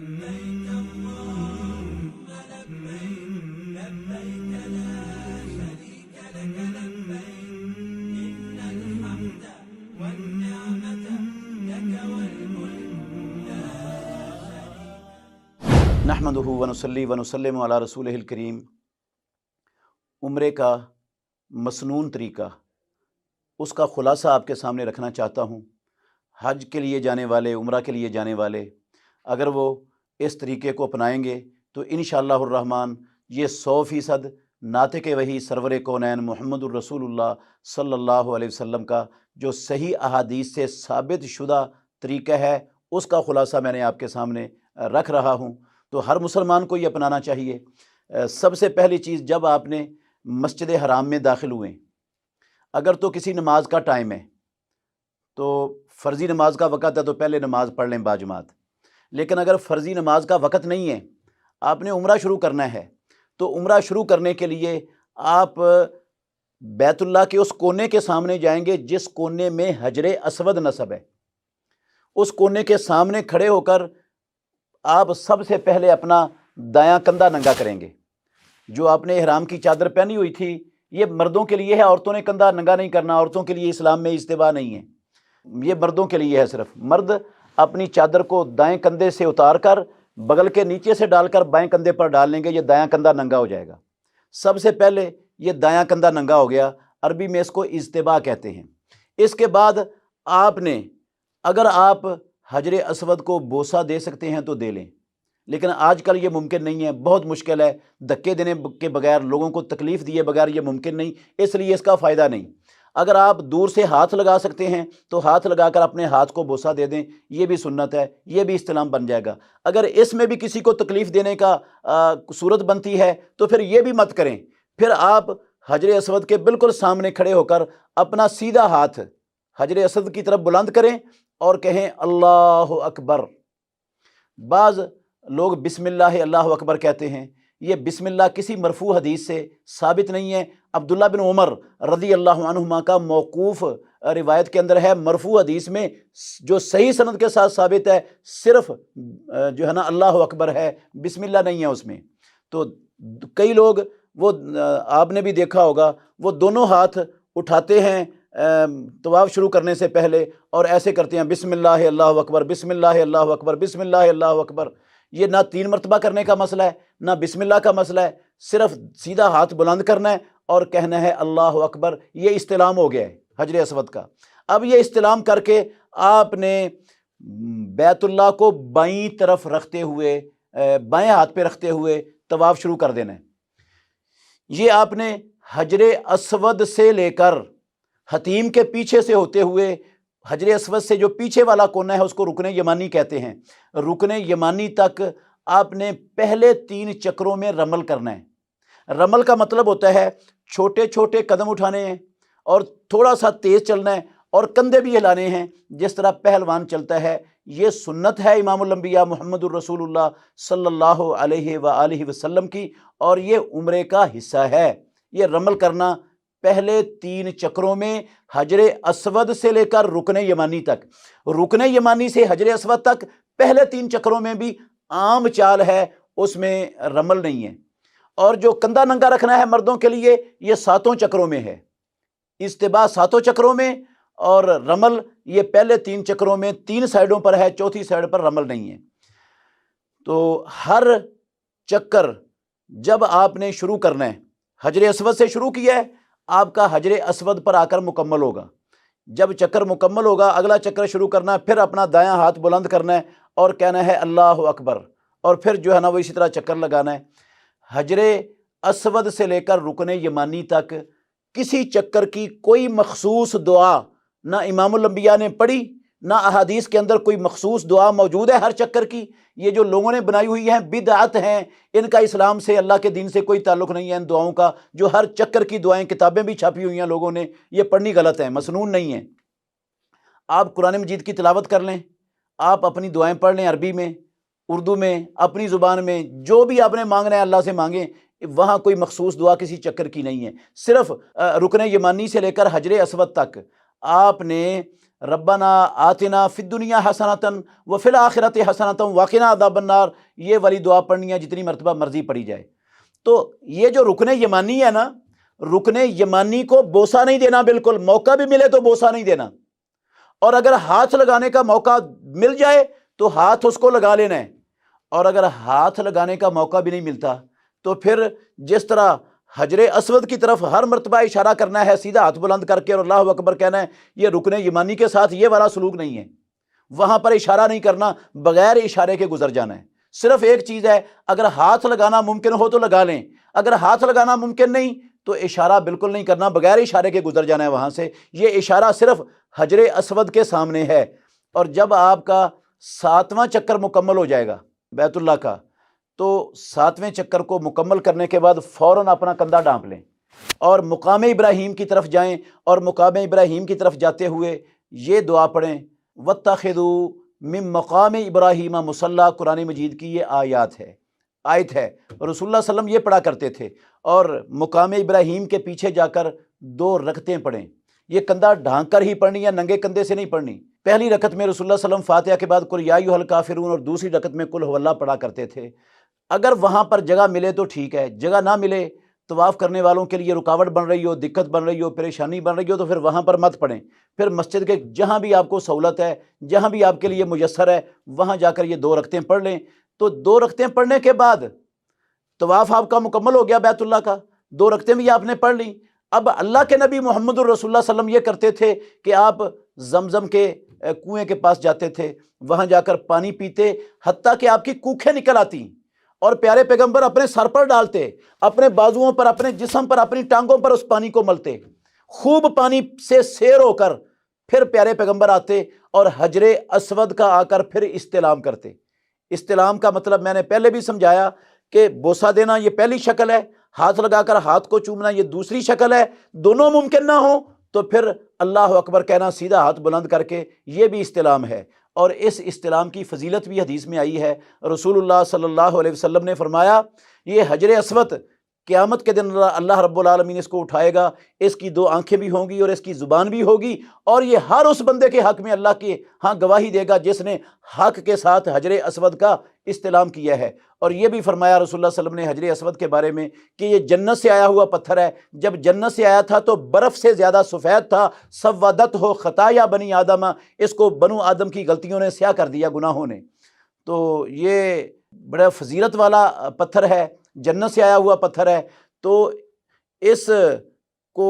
نحمدہ ونصلی ونسلم علی رسولہ الکریم۔ عمرے کا مسنون طریقہ، اس کا خلاصہ آپ کے سامنے رکھنا چاہتا ہوں۔ حج کے لیے جانے والے، عمرہ کے لیے جانے والے اگر وہ اس طریقے کو اپنائیں گے تو انشاءاللہ الرحمن یہ 100% ناطق وحی سرور کونین محمد الرسول اللہ صلی اللہ علیہ وسلم کا جو صحیح احادیث سے ثابت شدہ طریقہ ہے، اس کا خلاصہ میں نے آپ کے سامنے رکھ رہا ہوں۔ تو ہر مسلمان کو یہ اپنانا چاہیے۔ سب سے پہلی چیز، جب آپ نے مسجد حرام میں داخل ہوئے، اگر تو کسی نماز کا ٹائم ہے تو فرضی نماز کا وقت ہے تو پہلے نماز پڑھ لیں باجماعت، لیکن اگر فرضی نماز کا وقت نہیں ہے، آپ نے عمرہ شروع کرنا ہے، تو عمرہ شروع کرنے کے لیے آپ بیت اللہ کے اس کونے کے سامنے جائیں گے جس کونے میں حجر اسود نصب ہے۔ اس کونے کے سامنے کھڑے ہو کر آپ سب سے پہلے اپنا دایاں کندھا ننگا کریں گے۔ جو آپ نے احرام کی چادر پہنی ہوئی تھی، یہ مردوں کے لیے ہے، عورتوں نے کندھا ننگا نہیں کرنا، عورتوں کے لیے اسلام میں اجتباع نہیں ہے، یہ مردوں کے لیے ہے صرف۔ مرد اپنی چادر کو دائیں کندھے سے اتار کر بغل کے نیچے سے ڈال کر بائیں کندھے پر ڈال لیں گے، یہ دایاں کندھا ننگا ہو جائے گا۔ سب سے پہلے یہ دایاں کندھا ننگا ہو گیا، عربی میں اس کو اجتباع کہتے ہیں۔ اس کے بعد آپ نے، اگر آپ حجر اسود کو بوسہ دے سکتے ہیں تو دے لیں، لیکن آج کل یہ ممکن نہیں ہے، بہت مشکل ہے، دھکے دینے کے بغیر، لوگوں کو تکلیف دیے بغیر یہ ممکن نہیں، اس لیے اس کا فائدہ نہیں۔ اگر آپ دور سے ہاتھ لگا سکتے ہیں تو ہاتھ لگا کر اپنے ہاتھ کو بوسہ دے دیں، یہ بھی سنت ہے، یہ بھی استلام بن جائے گا۔ اگر اس میں بھی کسی کو تکلیف دینے کا صورت بنتی ہے تو پھر یہ بھی مت کریں، پھر آپ حجر اسود کے بالکل سامنے کھڑے ہو کر اپنا سیدھا ہاتھ حجر اسود کی طرف بلند کریں اور کہیں اللہ اکبر۔ بعض لوگ بسم اللہ اللہ اکبر کہتے ہیں، یہ بسم اللہ کسی مرفوع حدیث سے ثابت نہیں ہے۔ عبداللہ بن عمر رضی اللہ عنہما کا موقوف روایت کے اندر ہے، مرفوع حدیث میں جو صحیح سند کے ساتھ ثابت ہے صرف جو ہے نا اللہ اکبر ہے، بسم اللہ نہیں ہے اس میں۔ تو کئی لوگ، وہ آپ نے بھی دیکھا ہوگا، وہ دونوں ہاتھ اٹھاتے ہیں طواف شروع کرنے سے پہلے اور ایسے کرتے ہیں بسم اللہ اللہ اکبر، بسم اللہ اللہ اکبر، بسم اللہ اللہ اکبر۔ یہ نہ 3 مرتبہ کرنے کا مسئلہ ہے، نہ بسم اللہ کا مسئلہ ہے، صرف سیدھا ہاتھ بلند کرنا ہے اور کہنا ہے اللہ اکبر۔ یہ استلام ہو گیا ہے حجر اسود کا۔ اب یہ استلام کر کے آپ نے بیت اللہ کو بائیں طرف رکھتے ہوئے، بائیں ہاتھ پہ رکھتے ہوئے طواف شروع کر دینا ہے۔ یہ آپ نے حجر اسود سے لے کر حتیم کے پیچھے سے ہوتے ہوئے، حجر اسود سے جو پیچھے والا کونا ہے اس کو رکن یمانی کہتے ہیں، رکن یمانی تک آپ نے پہلے 3 چکروں میں رمل کرنا ہے۔ رمل کا مطلب ہوتا ہے چھوٹے چھوٹے قدم اٹھانے ہیں اور تھوڑا سا تیز چلنا ہے اور کندھے بھی ہلانے ہیں جس طرح پہلوان چلتا ہے۔ یہ سنت ہے امام الانبیاء محمد الرسول اللہ صلی اللہ علیہ وآلہ وسلم کی، اور یہ عمرے کا حصہ ہے۔ یہ رمل کرنا پہلے 3 چکروں میں حجر اسود سے لے کر رکن یمانی تک، رکن یمانی سے حجر اسود تک پہلے 3 چکروں میں بھی عام چال ہے، اس میں رمل نہیں ہے۔ اور جو کندھا ننگا رکھنا ہے مردوں کے لیے، یہ 7 چکروں میں ہے، اجتباع 7 چکروں میں، اور رمل یہ پہلے 3 چکروں میں 3 سائڈوں پر ہے، چوتھی سائڈ پر رمل نہیں ہے۔ تو ہر چکر جب آپ نے شروع کرنا ہے، حجر اسود سے شروع کیا ہے، آپ کا حجر اسود پر آ کر مکمل ہوگا۔ جب چکر مکمل ہوگا، اگلا چکر شروع کرنا ہے، پھر اپنا دایاں ہاتھ بلند کرنا ہے اور کہنا ہے اللہ اکبر، اور پھر جو ہے نا وہ اسی طرح چکر لگانا ہے۔ حجر اسود سے لے کر رکن یمانی تک کسی چکر کی کوئی مخصوص دعا نہ امام الانبیاء نے پڑھی، نہ احادیث کے اندر کوئی مخصوص دعا موجود ہے ہر چکر کی۔ یہ جو لوگوں نے بنائی ہوئی ہیں بدعت ہیں، ان کا اسلام سے، اللہ کے دین سے کوئی تعلق نہیں ہے ان دعاؤں کا۔ جو ہر چکر کی دعائیں، کتابیں بھی چھاپی ہوئی ہیں لوگوں نے، یہ پڑھنی غلط ہے، مسنون نہیں ہے۔ آپ قرآن مجید کی تلاوت کر لیں، آپ اپنی دعائیں پڑھ لیں، عربی میں، اردو میں، اپنی زبان میں، جو بھی آپ نے مانگنا ہے اللہ سے مانگیں۔ وہاں کوئی مخصوص دعا کسی چکر کی نہیں ہے، صرف رکن یمانی سے لے کر حجر اسود تک آپ نے ربنا آتنا فی الدنیا حسنۃ وفی الآخرۃ حسنۃ وقنا عذاب النار، یہ والی دعا پڑھنی ہے جتنی مرتبہ مرضی پڑھی جائے۔ تو یہ جو رکن یمانی ہے نا، رکن یمانی کو بوسہ نہیں دینا، بالکل موقع بھی ملے تو بوسہ نہیں دینا، اور اگر ہاتھ لگانے کا موقع مل جائے تو ہاتھ اس کو لگا لینا ہے، اور اگر ہاتھ لگانے کا موقع بھی نہیں ملتا تو پھر جس طرح حجر اسود کی طرف ہر مرتبہ اشارہ کرنا ہے سیدھا ہاتھ بلند کر کے اور اللہ اکبر کہنا ہے، یہ رکن یمانی کے ساتھ یہ والا سلوک نہیں ہے، وہاں پر اشارہ نہیں کرنا، بغیر اشارے کے گزر جانا ہے۔ صرف ایک چیز ہے، اگر ہاتھ لگانا ممکن ہو تو لگا لیں، اگر ہاتھ لگانا ممکن نہیں تو اشارہ بالکل نہیں کرنا، بغیر اشارے کے گزر جانا ہے وہاں سے۔ یہ اشارہ صرف حجر اسود کے سامنے ہے، اور جب آپ کا 7واں چکر مکمل ہو جائے گا بیت اللہ کا، تو 7ویں چکر کو مکمل کرنے کے بعد فوراً اپنا کندھا ڈانپ لیں اور مقام ابراہیم کی طرف جائیں، اور مقام ابراہیم کی طرف جاتے ہوئے یہ دعا پڑھیں، وَاتَّخِذُوا مِن مقام ابراہیم مصلی، قرآن مجید کی یہ آیت ہے۔ رسول اللہ صلی اللہ علیہ وسلم یہ پڑھا کرتے تھے، اور مقام ابراہیم کے پیچھے جا کر 2 رکعتیں پڑھیں۔ یہ کندھا ڈھانک کر ہی پڑھنی ہے، ننگے کندھے سے نہیں پڑھنی۔ پہلی رکعت میں رسول اللہ صلی اللہ علیہ وسلم فاتحہ کے بعد قل یا ایھا الکافرون، اور دوسری رکعت میں قل ھو اللہ پڑھا کرتے تھے۔ اگر وہاں پر جگہ ملے تو ٹھیک ہے، جگہ نہ ملے، طواف کرنے والوں کے لیے رکاوٹ بن رہی ہو، دقت بن رہی ہو، پریشانی بن رہی ہو، تو پھر وہاں پر مت پڑھیں، پھر مسجد کے جہاں بھی آپ کو سہولت ہے، جہاں بھی آپ کے لیے میسر ہے، وہاں جا کر یہ 2 رکعتیں پڑھ لیں۔ تو 2 رکعتیں پڑھنے کے بعد طواف آپ کا مکمل ہو گیا بیت اللہ کا، 2 رکعتیں بھی آپ نے پڑھ لیں۔ اب اللہ کے نبی محمد الرسول اللہ صلی اللہ علیہ وسلم یہ کرتے تھے کہ آپ زمزم کے کنویں کے پاس جاتے تھے، وہاں جا کر پانی پیتے، حتیٰ کہ آپ کی کوکھیں نکل آتی، اور پیارے پیغمبر اپنے سر پر ڈالتے، اپنے بازوؤں پر، اپنے جسم پر، اپنی ٹانگوں پر اس پانی کو ملتے، خوب پانی سے سیر ہو کر پھر پیارے پیغمبر آتے اور حجر اسود کا آ کر پھر استلام کرتے۔ استلام کا مطلب میں نے پہلے بھی سمجھایا کہ بوسہ دینا یہ پہلی شکل ہے، ہاتھ لگا کر ہاتھ کو چومنا یہ دوسری شکل ہے، دونوں ممکن نہ ہوں تو پھر اللہ اکبر کہنا سیدھا ہاتھ بلند کر کے، یہ بھی استلام ہے۔ اور اس استلام کی فضیلت بھی حدیث میں آئی ہے، رسول اللہ صلی اللہ علیہ وسلم نے فرمایا یہ حجر اسود قیامت کے دن اللہ رب العالمین اس کو اٹھائے گا، اس کی 2 آنکھیں بھی ہوں گی اور اس کی زبان بھی ہوگی، اور یہ ہر اس بندے کے حق میں اللہ کے ہاں گواہی دے گا جس نے حق کے ساتھ حجر اسود کا استلام کیا ہے۔ اور یہ بھی فرمایا رسول اللہ صلی اللہ علیہ وسلم نے حجر اسود کے بارے میں کہ یہ جنت سے آیا ہوا پتھر ہے، جب جنت سے آیا تھا تو برف سے زیادہ سفید تھا، سودت ہو خطایا بنی آدم، اس کو بنو آدم کی غلطیوں نے سیاہ کر دیا، گناہوں نے۔ تو یہ بڑا فضیلت والا پتھر ہے، جنت سے آیا ہوا پتھر ہے، تو اس کو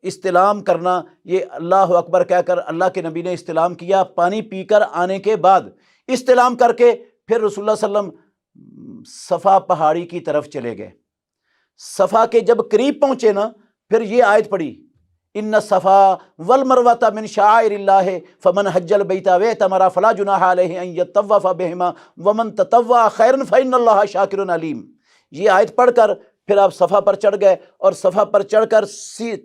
استلام کرنا، یہ اللہ اکبر کہہ کر اللہ کے نبی نے استلام کیا، پانی پی کر آنے کے بعد استلام کر کے پھر رسول اللہ صلی اللہ علیہ وسلم صفا پہاڑی کی طرف چلے گئے۔ صفا کے جب قریب پہنچے نا، پھر یہ آیت پڑھی، ان الصفا والمروۃ من شعائر اللہ فمن حج البیت واعتمر فلا جناح علیہ ان یطوف بہما ومن تطوع خیرا فإن اللہ شاکر علیم۔ یہ آیت پڑھ کر پھر آپ صفا پر چڑھ گئے، اور صفا پر چڑھ کر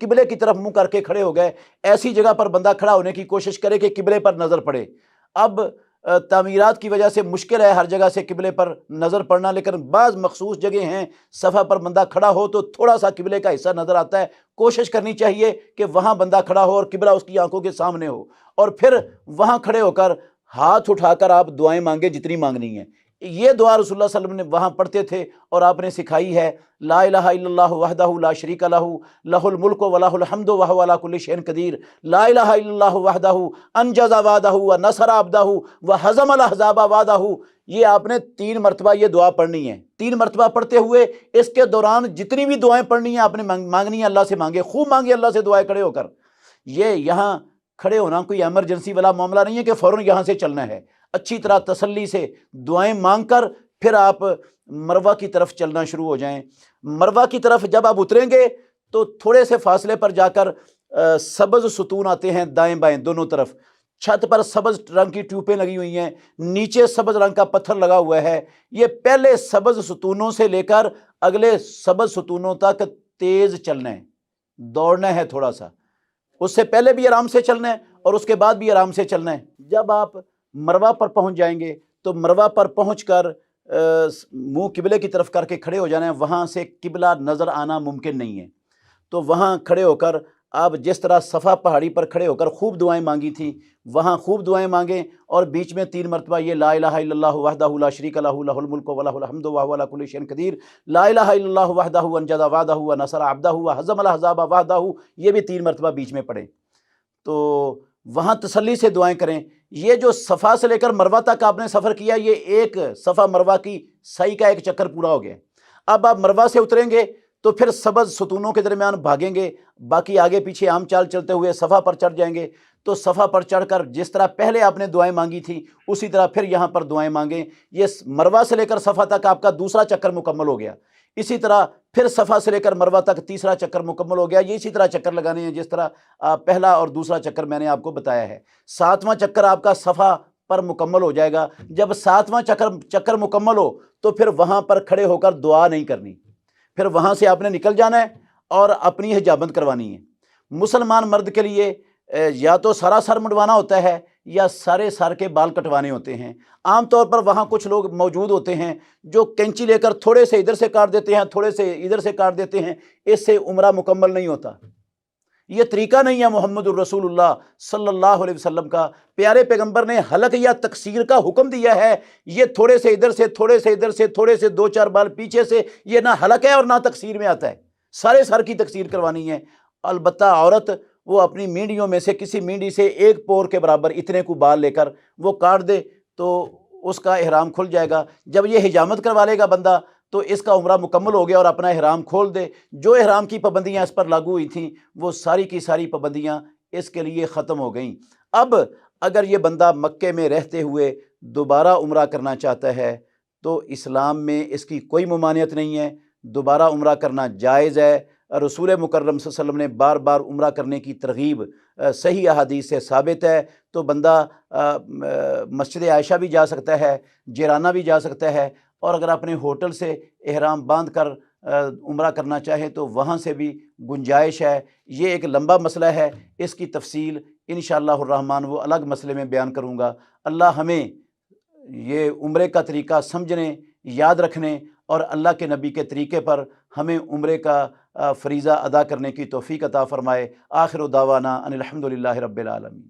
قبلے کی طرف منہ کر کے کھڑے ہو گئے۔ ایسی جگہ پر بندہ کھڑا ہونے کی کوشش کرے کہ قبلے پر نظر پڑے۔ اب تعمیرات کی وجہ سے مشکل ہے ہر جگہ سے قبلے پر نظر پڑنا، لیکن بعض مخصوص جگہ ہیں صفا پر بندہ کھڑا ہو تو تھوڑا سا قبلے کا حصہ نظر آتا ہے، کوشش کرنی چاہیے کہ وہاں بندہ کھڑا ہو اور قبلہ اس کی آنکھوں کے سامنے ہو، اور پھر وہاں کھڑے ہو کر ہاتھ اٹھا کر آپ دعائیں مانگے جتنی مانگنی ہیں۔ یہ دعا رسول اللہ صلی اللہ علیہ وسلم نے وہاں پڑھتے تھے اور آپ نے سکھائی ہے، لا الہ الا اللہ وحدہ لا شریک لہ لہ الملک و لہ الحمد وہو علی کل شیء قدیر، لا الہ الا اللہ وحدہ انجز وعدہ ونصر عبدہ وہزم الاحزاب وحدہ۔ یہ آپ نے 3 مرتبہ یہ دعا پڑھنی ہے، 3 مرتبہ پڑھتے ہوئے اس کے دوران جتنی بھی دعائیں پڑھنی ہیں آپ نے مانگنی ہے، اللہ سے مانگے، خوب مانگے اللہ سے دعائیں کھڑے ہو کر۔ یہ یہاں کھڑے ہونا کوئی ایمرجنسی والا معاملہ نہیں ہے کہ فوراً یہاں سے چلنا ہے، اچھی طرح تسلی سے دعائیں مانگ کر پھر آپ مروہ کی طرف چلنا شروع ہو جائیں۔ مروہ کی طرف جب آپ اتریں گے تو تھوڑے سے فاصلے پر جا کر سبز ستون آتے ہیں دائیں بائیں دونوں طرف، چھت پر سبز رنگ کی ٹیوپیں لگی ہوئی ہیں، نیچے سبز رنگ کا پتھر لگا ہوا ہے۔ یہ پہلے سبز ستونوں سے لے کر اگلے سبز ستونوں تک تیز چلنا ہے، دوڑنا ہے تھوڑا سا، اس سے پہلے بھی آرام سے چلنا ہے اور اس کے بعد بھی آرام سے چلنا ہے۔ جب آپ مروہ پر پہنچ جائیں گے تو مروہ پر پہنچ کر منہ قبلے کی طرف کر کے کھڑے ہو جانا ہے، وہاں سے قبلہ نظر آنا ممکن نہیں ہے، تو وہاں کھڑے ہو کر آپ جس طرح صفا پہاڑی پر کھڑے ہو کر خوب دعائیں مانگی تھیں، وہاں خوب دعائیں مانگیں، اور بیچ میں 3 مرتبہ یہ لا الہ الا اللہ وحدہ لا شریک لہ لہ الملک ولہ الحمد وہو علی کل شیء قدیر، لا الہ الا اللہ وحدہ انجز وعدہ ونصر عبدہ وہزم الاحزاب وحدہ، یہ بھی 3 مرتبہ بیچ میں پڑھیں، تو وہاں تسلی سے دعائیں کریں۔ یہ جو صفا سے لے کر مروہ تک آپ نے سفر کیا، یہ ایک صفا مروہ کی سعی کا ایک چکر پورا ہو گیا۔ اب آپ مروہ سے اتریں گے تو پھر سبز ستونوں کے درمیان بھاگیں گے، باقی آگے پیچھے عام چال چلتے ہوئے صفا پر چڑھ جائیں گے۔ تو صفا پر چڑھ کر جس طرح پہلے آپ نے دعائیں مانگی تھی اسی طرح پھر یہاں پر دعائیں مانگیں۔ یہ مروہ سے لے کر صفا تک آپ کا دوسرا چکر مکمل ہو گیا، اسی طرح پھر صفا سے لے کر مروہ تک تیسرا چکر مکمل ہو گیا۔ یہ اسی طرح چکر لگانے ہیں جس طرح پہلا اور دوسرا چکر میں نے آپ کو بتایا ہے۔ 7واں چکر آپ کا صفا پر مکمل ہو جائے گا۔ جب 7واں چکر مکمل ہو تو پھر وہاں پر کھڑے ہو کر دعا نہیں کرنی، پھر وہاں سے آپ نے نکل جانا ہے اور اپنی حجامت کروانی ہے۔ مسلمان مرد کے لیے یا تو سارا سر منڈوانا ہوتا ہے یا سارے سر کے بال کٹوانے ہوتے ہیں۔ عام طور پر وہاں کچھ لوگ موجود ہوتے ہیں جو کینچی لے کر تھوڑے سے ادھر سے کاٹ دیتے ہیں، تھوڑے سے ادھر سے کاٹ دیتے ہیں، اس سے عمرہ مکمل نہیں ہوتا۔ یہ طریقہ نہیں ہے محمد الرسول اللہ صلی اللہ علیہ وسلم کا۔ پیارے پیغمبر نے حلق یا تقصیر کا حکم دیا ہے، یہ تھوڑے سے ادھر سے، تھوڑے سے ادھر سے، تھوڑے سے 2-4 بال پیچھے سے، یہ نہ حلق ہے اور نہ تقصیر میں آتا ہے، سارے سر کی تقصیر کروانی ہے۔ البتہ عورت وہ اپنی مینڈیوں میں سے کسی مینڈی سے 1 پور کے برابر اتنے کو بال لے کر وہ کاٹ دے تو اس کا احرام کھل جائے گا۔ جب یہ حجامت کروا لے گا بندہ تو اس کا عمرہ مکمل ہو گیا اور اپنا احرام کھول دے۔ جو احرام کی پابندیاں اس پر لاگو ہوئی تھیں وہ ساری کی ساری پابندیاں اس کے لیے ختم ہو گئیں۔ اب اگر یہ بندہ مکے میں رہتے ہوئے دوبارہ عمرہ کرنا چاہتا ہے تو اسلام میں اس کی کوئی ممانعت نہیں ہے، دوبارہ عمرہ کرنا جائز ہے۔ رسول مکرم صلی اللہ علیہ وسلم نے بار بار عمرہ کرنے کی ترغیب صحیح احادیث سے ثابت ہے۔ تو بندہ مسجد عائشہ بھی جا سکتا ہے، جیرانہ بھی جا سکتا ہے، اور اگر اپنے ہوٹل سے احرام باندھ کر عمرہ کرنا چاہے تو وہاں سے بھی گنجائش ہے۔ یہ ایک لمبا مسئلہ ہے، اس کی تفصیل انشاءاللہ الرحمن وہ الگ مسئلے میں بیان کروں گا۔ اللہ ہمیں یہ عمرے کا طریقہ سمجھنے، یاد رکھنے اور اللہ کے نبی کے طریقے پر ہمیں عمرے کا فریضہ ادا کرنے کی توفیق عطا فرمائے۔ آخر دعوانا ان الحمد للہ رب العالمین۔